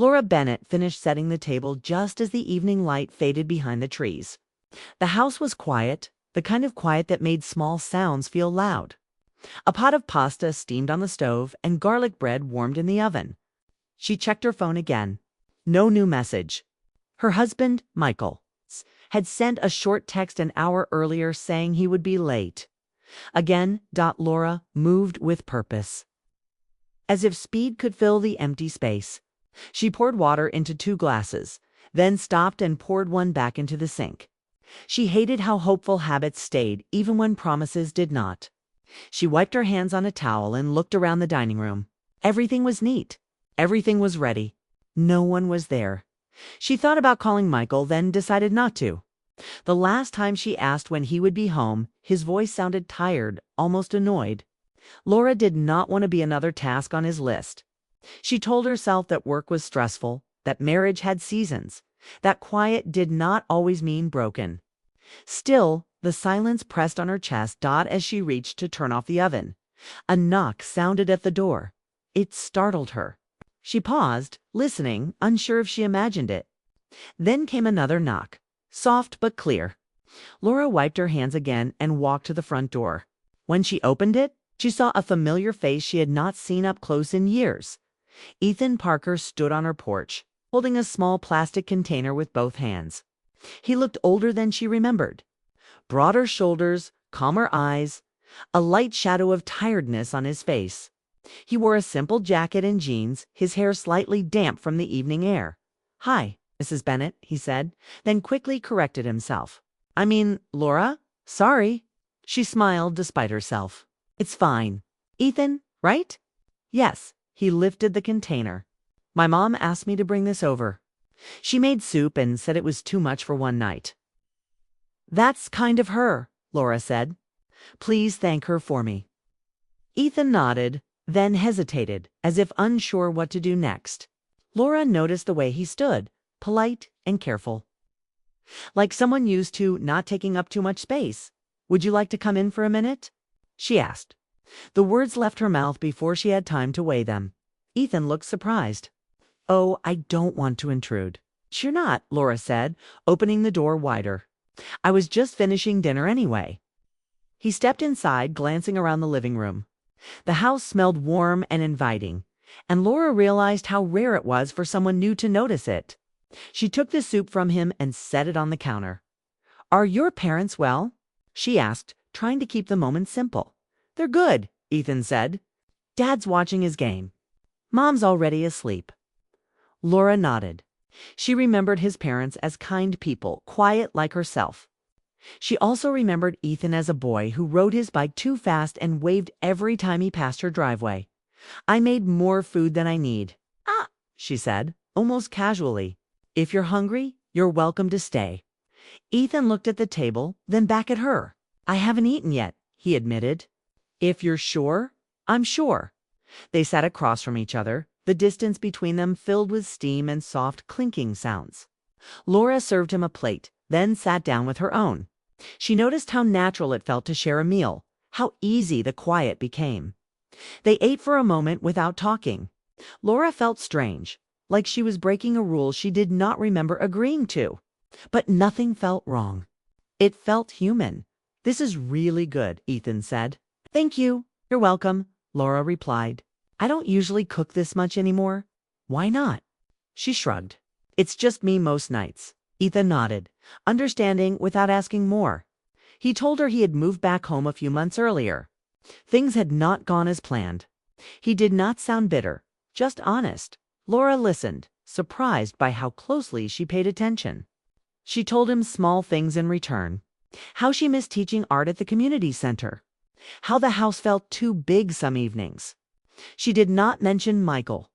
Laura Bennett finished setting the table just as the evening light faded behind the trees. The house was quiet, the kind of quiet that made small sounds feel loud. A pot of pasta steamed on the stove and garlic bread warmed in the oven. She checked her phone again. No new message. Her husband, Michael, had sent a short text an hour earlier saying he would be late. Again, Laura moved with purpose. As if speed could fill the empty space. She poured water into 2 glasses, then stopped and poured one back into the sink. She hated how hopeful habits stayed even when promises did not. She wiped her hands on a towel and looked around the dining room. Everything was neat. Everything was ready. No one was there. She thought about calling Michael, then decided not to. The last time she asked when he would be home, his voice sounded tired, almost annoyed. Laura did not want to be another task on his list. She told herself that work was stressful, that marriage had seasons, that quiet did not always mean broken. Still, the silence pressed on her chest as she reached to turn off the oven. A knock sounded at the door. It startled her. She paused, listening, unsure if she imagined it. Then came another knock, soft but clear. Laura wiped her hands again and walked to the front door. When she opened it, she saw a familiar face she had not seen up close in years. Ethan Parker stood on her porch, holding a small plastic container with both hands. He looked older than she remembered. Broader shoulders, calmer eyes, a light shadow of tiredness on his face. He wore a simple jacket and jeans, his hair slightly damp from the evening air. "Hi, Mrs. Bennett," he said, then quickly corrected himself. "I mean, Laura? Sorry." She smiled despite herself. "It's fine. Ethan, right?" "Yes." He lifted the container. "My mom asked me to bring this over. She made soup and said it was too much for one night." "That's kind of her," Laura said. "Please thank her for me." Ethan nodded, then hesitated, as if unsure what to do next. Laura noticed the way he stood, polite and careful. Like someone used to not taking up too much space. "Would you like to come in for a minute?" she asked. The words left her mouth before she had time to weigh them. Ethan looked surprised. "Oh, I don't want to intrude." "You're not," Laura said, opening the door wider. "I was just finishing dinner anyway." He stepped inside, glancing around the living room. The house smelled warm and inviting, and Laura realized how rare it was for someone new to notice it. She took the soup from him and set it on the counter. "Are your parents well?" she asked, trying to keep the moment simple. "They're good," Ethan said. "Dad's watching his game. Mom's already asleep." Laura nodded. She remembered his parents as kind people, quiet like herself. She also remembered Ethan as a boy who rode his bike too fast and waved every time he passed her driveway. "I made more food than I need." "Ah," she said, almost casually. "If you're hungry, you're welcome to stay." Ethan looked at the table, then back at her. "I haven't eaten yet," he admitted. "If you're sure?" "I'm sure." They sat across from each other, the distance between them filled with steam and soft clinking sounds. Laura served him a plate, then sat down with her own. She noticed how natural it felt to share a meal, how easy the quiet became. They ate for a moment without talking. Laura felt strange, like she was breaking a rule she did not remember agreeing to. But nothing felt wrong. It felt human. "This is really good," Ethan said. "Thank you. You're welcome," Laura replied. "I don't usually cook this much anymore." "Why not?" She shrugged. "It's just me most nights." Ethan nodded, understanding without asking more. He told her he had moved back home a few months earlier. Things had not gone as planned. He did not sound bitter, just honest. Laura listened, surprised by how closely she paid attention. She told him small things in return. How she missed teaching art at the community center. How the house felt too big some evenings. She did not mention Michael.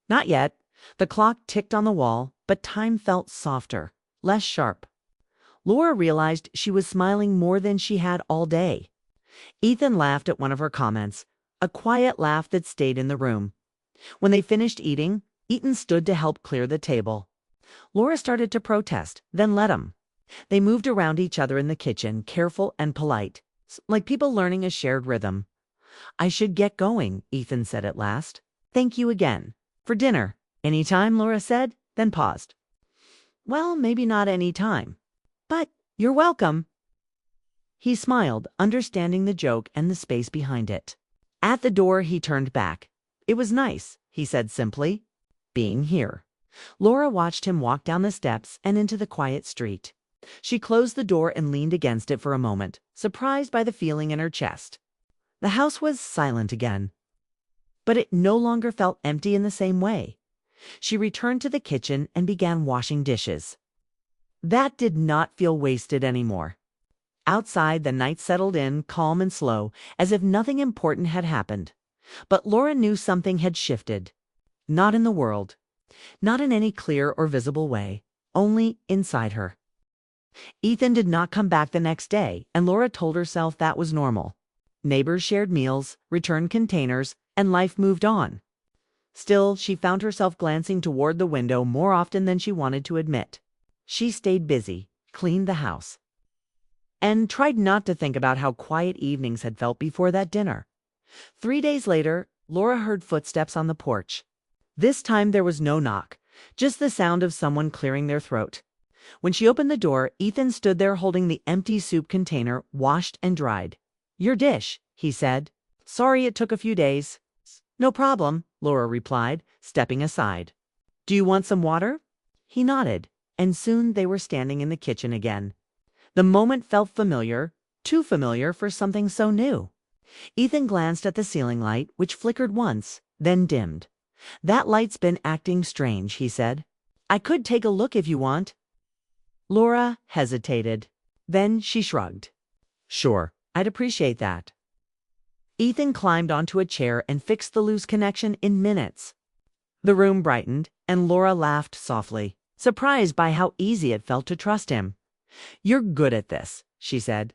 Not yet. The clock ticked on the wall, but time felt softer, less sharp. Laura realized she was smiling more than she had all day. Ethan laughed at one of her comments, a quiet laugh that stayed in the room. When they finished eating, Ethan stood to help clear the table. Laura started to protest, then let him. They moved around each other in the kitchen, careful and polite, like people learning a shared rhythm. "I should get going," Ethan said at last. "Thank you again. For dinner. Anytime, Laura said, then paused. Well, maybe not any time. But you're welcome. He smiled, understanding the joke and the space behind it. At the door, he turned back. It was nice, he said simply, being here. Laura watched him walk down the steps and into the quiet street. She closed the door and leaned against it for a moment, surprised by the feeling in her chest. The house was silent again. But it no longer felt empty in the same way. She returned to the kitchen and began washing dishes. That did not feel wasted anymore. Outside, the night settled in, calm and slow, as if nothing important had happened. But Laura knew something had shifted. Not in the world. Not in any clear or visible way. Only inside her. Ethan did not come back the next day, and Laura told herself that was normal. Neighbors shared meals, returned containers, and life moved on. Still, she found herself glancing toward the window more often than she wanted to admit. She stayed busy, cleaned the house, and tried not to think about how quiet evenings had felt before that dinner. 3 days later, Laura heard footsteps on the porch. This time there was no knock, just the sound of someone clearing their throat. When she opened the door, Ethan stood there holding the empty soup container, washed and dried. "Your dish," he said. "Sorry it took a few days." "No problem," Laura replied, stepping aside. "Do you want some water?" He nodded, and soon they were standing in the kitchen again. The moment felt familiar, too familiar for something so new. Ethan glanced at the ceiling light, which flickered once, then dimmed. "That light's been acting strange," he said. "I could take a look if you want." Laura hesitated. Then she shrugged. "Sure, I'd appreciate that." Ethan climbed onto a chair and fixed the loose connection in minutes. The room brightened, and Laura laughed softly, surprised by how easy it felt to trust him. "You're good at this," she said.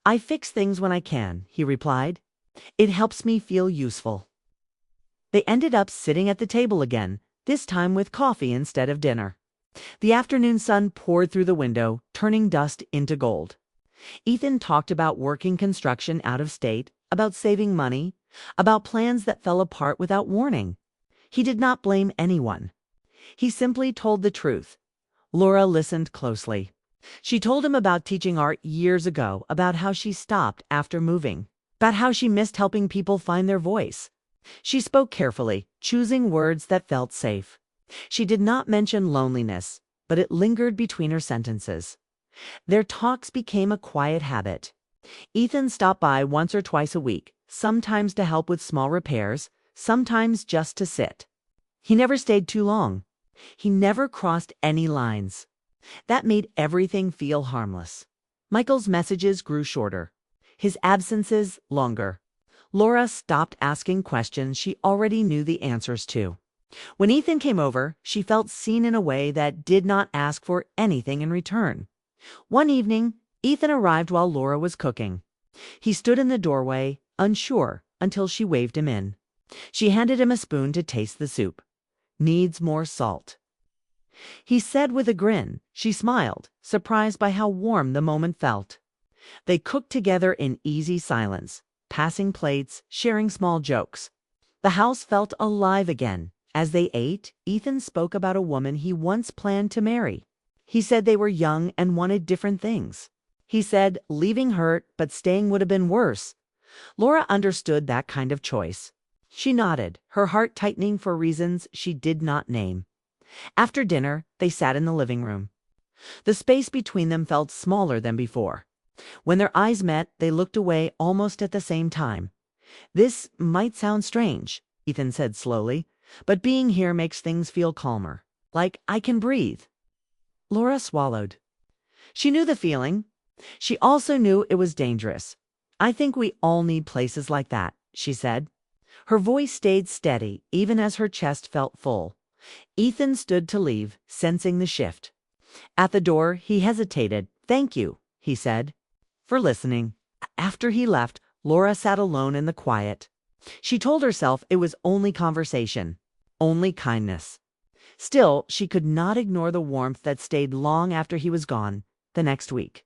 "I fix things when I can," he replied. "It helps me feel useful." They ended up sitting at the table again, this time with coffee instead of dinner. The afternoon sun poured through the window, turning dust into gold. Ethan talked about working construction out of state, about saving money, about plans that fell apart without warning. He did not blame anyone. He simply told the truth. Laura listened closely. She told him about teaching art years ago, about how she stopped after moving, about how she missed helping people find their voice. She spoke carefully, choosing words that felt safe. She did not mention loneliness, but it lingered between her sentences. Their talks became a quiet habit. Ethan stopped by once or twice a week, sometimes to help with small repairs, sometimes just to sit. He never stayed too long. He never crossed any lines. That made everything feel harmless. Michael's messages grew shorter, his absences longer. Laura stopped asking questions she already knew the answers to. When Ethan came over, she felt seen in a way that did not ask for anything in return. One evening, Ethan arrived while Laura was cooking. He stood in the doorway, unsure, until she waved him in. She handed him a spoon to taste the soup. "Needs more salt," he said with a grin. She smiled, surprised by how warm the moment felt. They cooked together in easy silence, passing plates, sharing small jokes. The house felt alive again. As they ate, Ethan spoke about a woman he once planned to marry. He said they were young and wanted different things. He said leaving hurt, but staying would have been worse. Laura understood that kind of choice. She nodded, her heart tightening for reasons she did not name. After dinner, they sat in the living room. The space between them felt smaller than before. When their eyes met, they looked away almost at the same time. "This might sound strange," Ethan said slowly, "but being here makes things feel calmer. Like I can breathe." Laura swallowed. She knew the feeling. She also knew it was dangerous. "I think we all need places like that," she said. Her voice stayed steady, even as her chest felt full. Ethan stood to leave, sensing the shift. At the door, he hesitated. "Thank you," he said, "for listening." After he left, Laura sat alone in the quiet. She told herself it was only conversation, only kindness. Still, she could not ignore the warmth that stayed long after he was gone, the next week.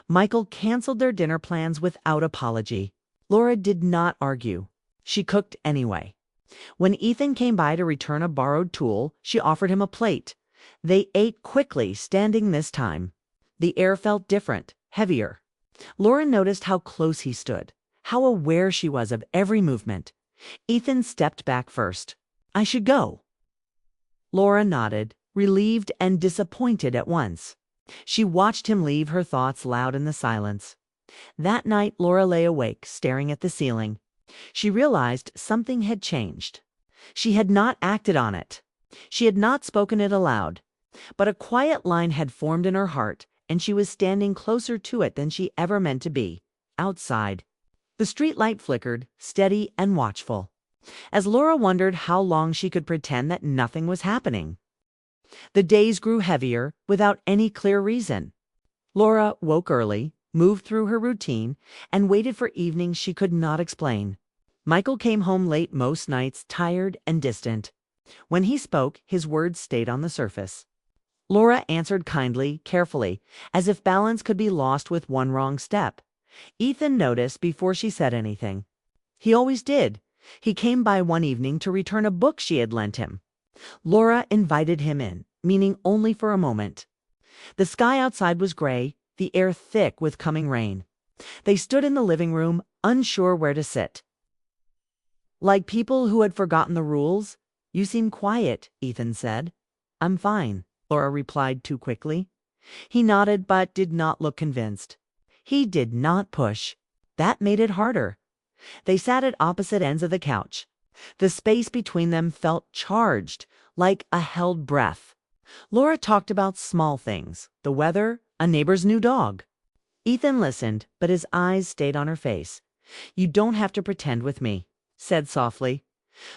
Michael canceled their dinner plans without apology. Laura did not argue. She cooked anyway. When Ethan came by to return a borrowed tool, she offered him a plate. They ate quickly, standing this time. The air felt different, heavier. Laura noticed how close he stood, how aware she was of every movement. Ethan stepped back first. "I should go." Laura nodded, relieved and disappointed at once. She watched him leave, her thoughts loud in the silence. That night, Laura lay awake, staring at the ceiling. She realized something had changed. She had not acted on it. She had not spoken it aloud. But a quiet line had formed in her heart, and she was standing closer to it than she ever meant to be, outside. The street light flickered, steady and watchful, as Laura wondered how long she could pretend that nothing was happening. The days grew heavier, without any clear reason. Laura woke early, moved through her routine, and waited for evenings she could not explain. Michael came home late most nights, tired and distant. When he spoke, his words stayed on the surface. Laura answered kindly, carefully, as if balance could be lost with one wrong step. Ethan noticed before she said anything. He always did. He came by one evening to return a book she had lent him. Laura invited him in, meaning only for a moment. The sky outside was gray, the air thick with coming rain. They stood in the living room, unsure where to sit. "Like people who had forgotten the rules? You seem quiet," Ethan said. "I'm fine," Laura replied too quickly. He nodded but did not look convinced. He did not push. That made it harder. They sat at opposite ends of the couch. The space between them felt charged, like a held breath. Laura talked about small things, the weather, a neighbor's new dog. Ethan listened, but his eyes stayed on her face. "You don't have to pretend with me," said softly.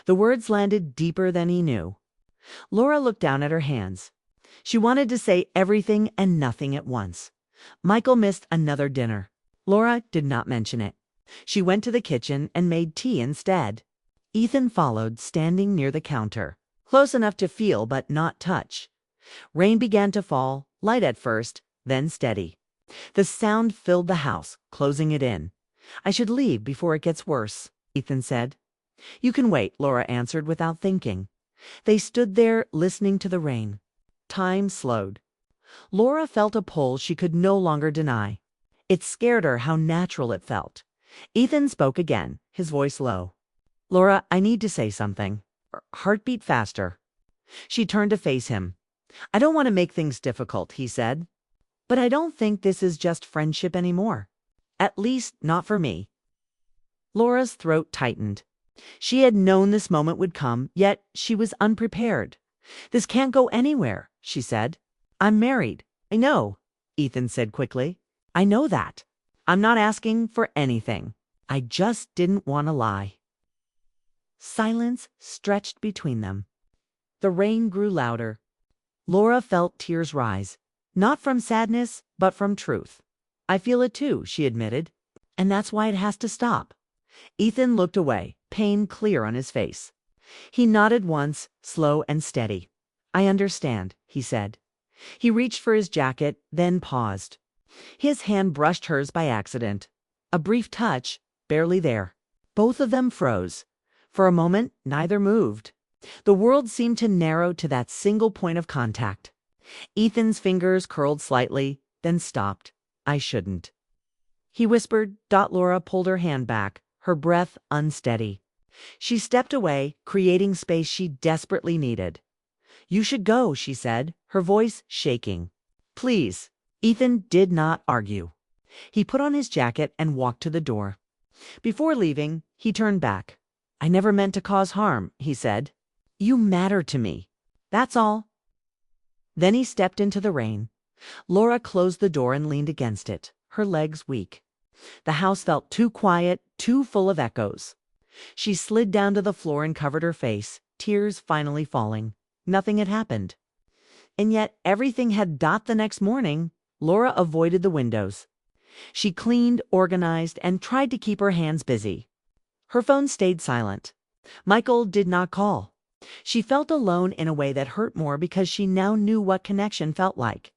The words landed deeper than he knew. Laura looked down at her hands. She wanted to say everything and nothing at once. Michael missed another dinner. Laura did not mention it. She went to the kitchen and made tea instead. Ethan followed, standing near the counter, close enough to feel but not touch. Rain began to fall, light at first, then steady. The sound filled the house, closing it in. "I should leave before it gets worse," Ethan said. "You can wait," Laura answered without thinking. They stood there, listening to the rain. Time slowed. Laura felt a pull she could no longer deny. It scared her how natural it felt. Ethan spoke again, his voice low. "Laura, I need to say something." Her heart beat faster. She turned to face him. "I don't want to make things difficult," he said. "But I don't think this is just friendship anymore. At least, not for me." Laura's throat tightened. She had known this moment would come, yet she was unprepared. "This can't go anywhere," she said. "I'm married." "I know," Ethan said quickly. "I know that. I'm not asking for anything. I just didn't want to lie." Silence stretched between them. The rain grew louder. Laura felt tears rise, not from sadness, but from truth. "I feel it too," she admitted. "And that's why it has to stop." Ethan looked away, pain clear on his face. He nodded once, slow and steady. "I understand," he said. He reached for his jacket, then paused. His hand brushed hers by accident. A brief touch, barely there. Both of them froze. For a moment, neither moved. The world seemed to narrow to that single point of contact. Ethan's fingers curled slightly, then stopped. "I shouldn't," he whispered. Laura pulled her hand back, her breath unsteady. She stepped away, creating space she desperately needed. "You should go," she said, her voice shaking. "Please." Ethan did not argue. He put on his jacket and walked to the door. Before leaving, he turned back. "I never meant to cause harm," he said. "You matter to me. That's all." Then he stepped into the rain. Laura closed the door and leaned against it, her legs weak. The house felt too quiet, too full of echoes. She slid down to the floor and covered her face, tears finally falling. Nothing had happened. And yet everything had. The next morning, Laura avoided the windows. She cleaned, organized, and tried to keep her hands busy. Her phone stayed silent. Michael did not call. She felt alone in a way that hurt more because she now knew what connection felt like.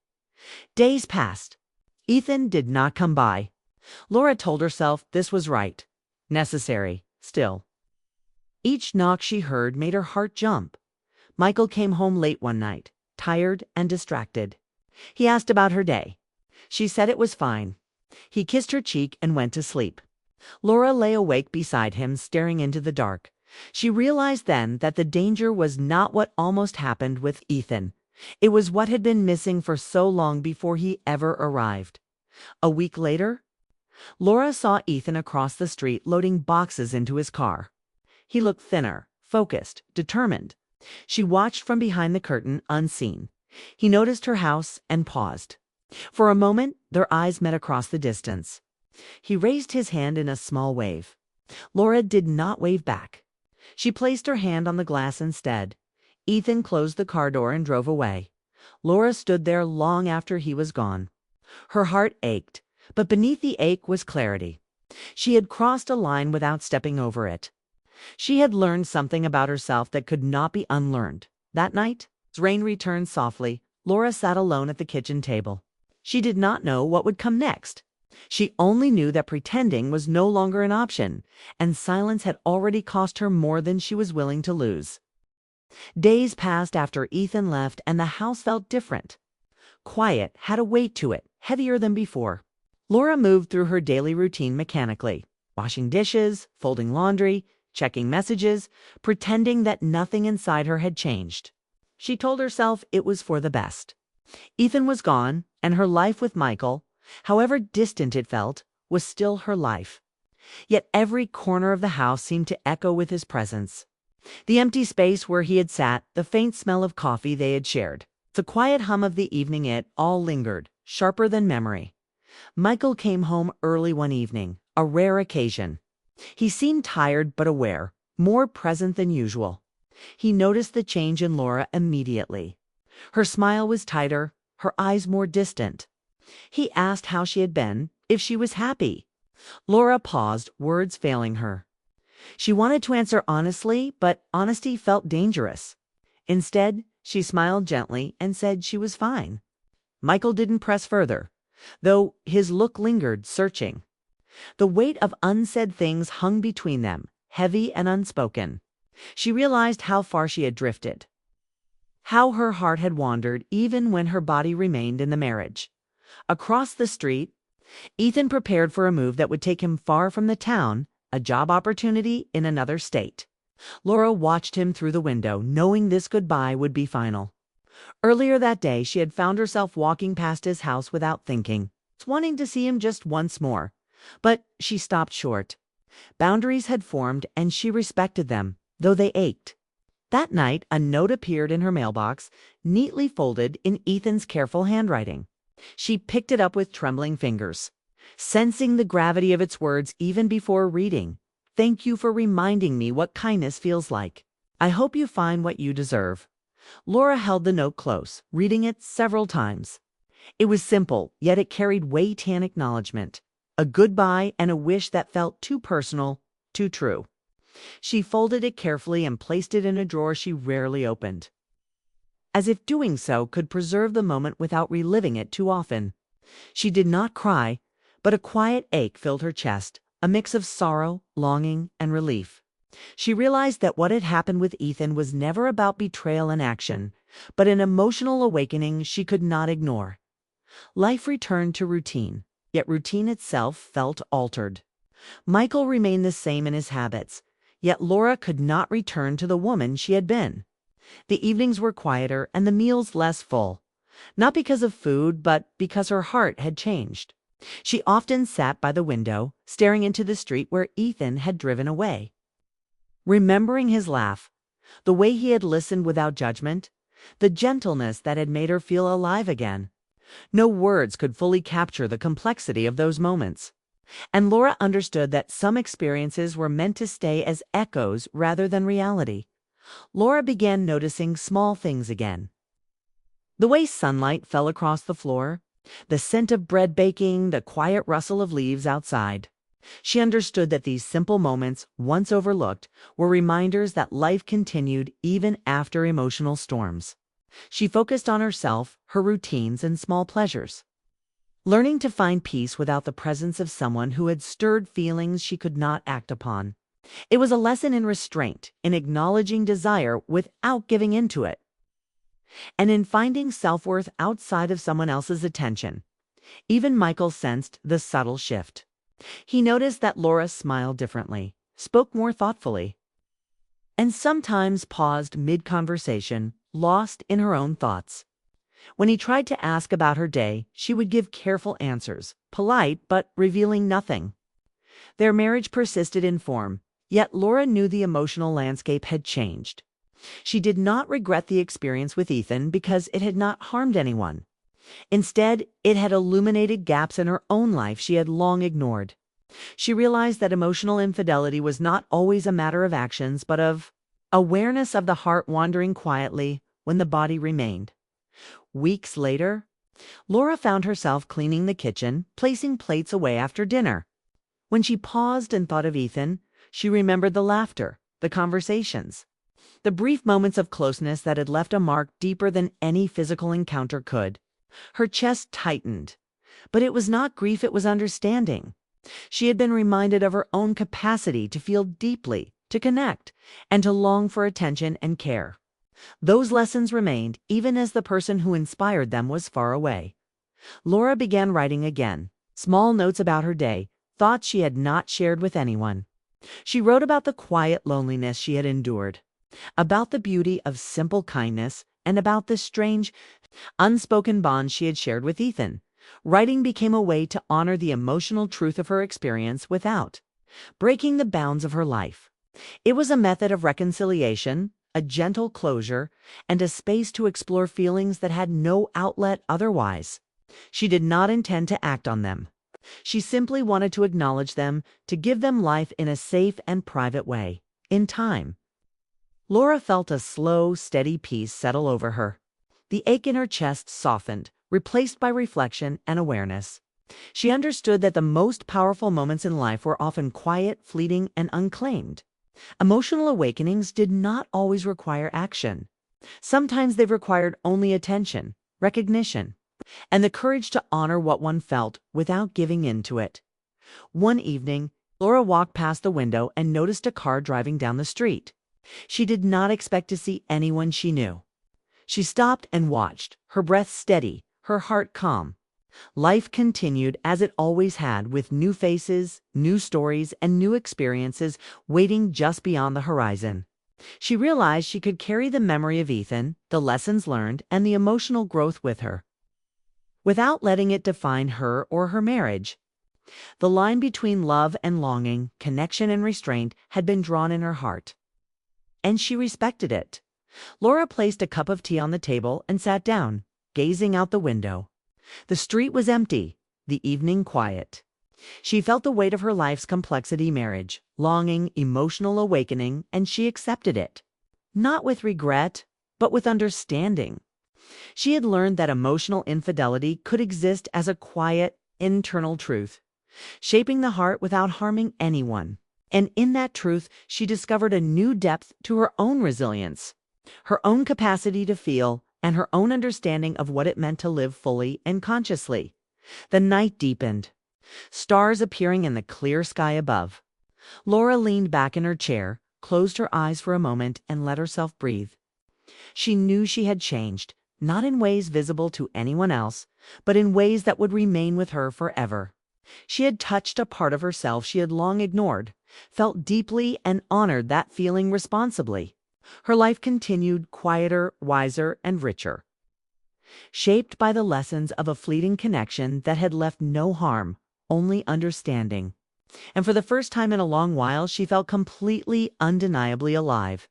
Days passed. Ethan did not come by. Laura told herself this was right, necessary, still. Each knock she heard made her heart jump. Michael came home late one night, tired and distracted. He asked about her day. She said it was fine. He kissed her cheek and went to sleep. Laura lay awake beside him, staring into the dark. She realized then that the danger was not what almost happened with Ethan. It was what had been missing for so long before he ever arrived. A week later, Laura saw Ethan across the street loading boxes into his car. He looked thinner, focused, determined. She watched from behind the curtain, unseen. He noticed her house and paused. For a moment, their eyes met across the distance. He raised his hand in a small wave. Laura did not wave back. She placed her hand on the glass instead. Ethan closed the car door and drove away. Laura stood there long after he was gone. Her heart ached, but beneath the ache was clarity. She had crossed a line without stepping over it. She had learned something about herself that could not be unlearned. That night, as rain returned softly, Laura sat alone at the kitchen table. She did not know what would come next. She only knew that pretending was no longer an option, and silence had already cost her more than she was willing to lose. Days passed after Ethan left, and the house felt different. Quiet had a weight to it, heavier than before. Laura moved through her daily routine mechanically, washing dishes, folding laundry, checking messages, pretending that nothing inside her had changed. She told herself it was for the best. Ethan was gone, and her life with Michael, however distant it felt, was still her life. Yet every corner of the house seemed to echo with his presence. The empty space where he had sat, the faint smell of coffee they had shared, the quiet hum of the evening, it all lingered, sharper than memory. Michael came home early one evening, a rare occasion. He seemed tired but aware, more present than usual. He noticed the change in Laura immediately. Her smile was tighter, her eyes more distant. He asked how she had been, if she was happy. Laura paused, words failing her. She wanted to answer honestly, but honesty felt dangerous. Instead, she smiled gently and said she was fine. Michael didn't press further, though his look lingered, searching. The weight of unsaid things hung between them, heavy and unspoken. She realized how far she had drifted, how her heart had wandered even when her body remained in the marriage. Across the street, Ethan prepared for a move that would take him far from the town, a job opportunity in another state. Laura watched him through the window, knowing this goodbye would be final. Earlier that day, she had found herself walking past his house without thinking, wanting to see him just once more. But she stopped short. Boundaries had formed, and she respected them, though they ached. That night, a note appeared in her mailbox, neatly folded in Ethan's careful handwriting. She picked it up with trembling fingers, sensing the gravity of its words even before reading. "Thank you for reminding me what kindness feels like. I hope you find what you deserve." Laura held the note close, reading it several times. It was simple, yet it carried weight and acknowledgement. A goodbye and a wish that felt too personal, too true. She folded it carefully and placed it in a drawer she rarely opened, as if doing so could preserve the moment without reliving it too often. She did not cry, but a quiet ache filled her chest, a mix of sorrow, longing, and relief. She realized that what had happened with Ethan was never about betrayal in action, but an emotional awakening she could not ignore. Life returned to routine, yet routine itself felt altered. Michael remained the same in his habits, yet Laura could not return to the woman she had been. The evenings were quieter and the meals less full, not because of food, but because her heart had changed. She often sat by the window, staring into the street where Ethan had driven away, remembering his laugh, the way he had listened without judgment, the gentleness that had made her feel alive again. No words could fully capture the complexity of those moments. And Laura understood that some experiences were meant to stay as echoes rather than reality. Laura began noticing small things again. The way sunlight fell across the floor, the scent of bread baking, the quiet rustle of leaves outside. She understood that these simple moments, once overlooked, were reminders that life continued even after emotional storms. She focused on herself, her routines, and small pleasures, learning to find peace without the presence of someone who had stirred feelings she could not act upon. It was a lesson in restraint, in acknowledging desire without giving in to it, and in finding self-worth outside of someone else's attention. Even Michael sensed the subtle shift. He noticed that Laura smiled differently, spoke more thoughtfully, and sometimes paused mid-conversation, lost in her own thoughts. When he tried to ask about her day, she would give careful answers, polite but revealing nothing. Their marriage persisted in form, yet Laura knew the emotional landscape had changed. She did not regret the experience with Ethan because it had not harmed anyone. Instead, it had illuminated gaps in her own life she had long ignored. She realized that emotional infidelity was not always a matter of actions, but of awareness of the heart wandering quietly when the body remained. Weeks later, Laura found herself cleaning the kitchen, placing plates away after dinner. When she paused and thought of Ethan, she remembered the laughter, the conversations, the brief moments of closeness that had left a mark deeper than any physical encounter could. Her chest tightened, but it was not grief, it was understanding. She had been reminded of her own capacity to feel deeply, to connect, and to long for attention and care. Those lessons remained even as the person who inspired them was far away. Laura began writing again, small notes about her day, thoughts she had not shared with anyone. She wrote about the quiet loneliness she had endured, about the beauty of simple kindness, and about the strange, unspoken bond she had shared with Ethan. Writing became a way to honor the emotional truth of her experience without breaking the bounds of her life. It was a method of reconciliation, a gentle closure, and a space to explore feelings that had no outlet otherwise. She did not intend to act on them. She simply wanted to acknowledge them, to give them life in a safe and private way. In time, Laura felt a slow, steady peace settle over her. The ache in her chest softened, replaced by reflection and awareness. She understood that the most powerful moments in life were often quiet, fleeting, and unclaimed. Emotional awakenings did not always require action. Sometimes they required only attention, recognition, and the courage to honor what one felt without giving in to it. One evening, Laura walked past the window and noticed a car driving down the street. She did not expect to see anyone she knew. She stopped and watched, her breath steady, her heart calm. Life continued as it always had, with new faces, new stories, and new experiences waiting just beyond the horizon. She realized she could carry the memory of Ethan, the lessons learned, and the emotional growth with her, without letting it define her or her marriage. The line between love and longing, connection and restraint had been drawn in her heart, and she respected it. Laura placed a cup of tea on the table and sat down, gazing out the window. The street was empty, the evening quiet. She felt the weight of her life's complexity: marriage, longing, emotional awakening, and she accepted it. Not with regret, but with understanding. She had learned that emotional infidelity could exist as a quiet, internal truth, shaping the heart without harming anyone. And in that truth, she discovered a new depth to her own resilience, her own capacity to feel, and her own understanding of what it meant to live fully and consciously. The night deepened, stars appearing in the clear sky above. Laura leaned back in her chair, closed her eyes for a moment, and let herself breathe. She knew she had changed, not in ways visible to anyone else, but in ways that would remain with her forever. She had touched a part of herself she had long ignored, felt deeply, and honored that feeling responsibly. Her life continued, quieter, wiser, and richer, shaped by the lessons of a fleeting connection that had left no harm, only understanding. And for the first time in a long while, she felt completely, undeniably alive.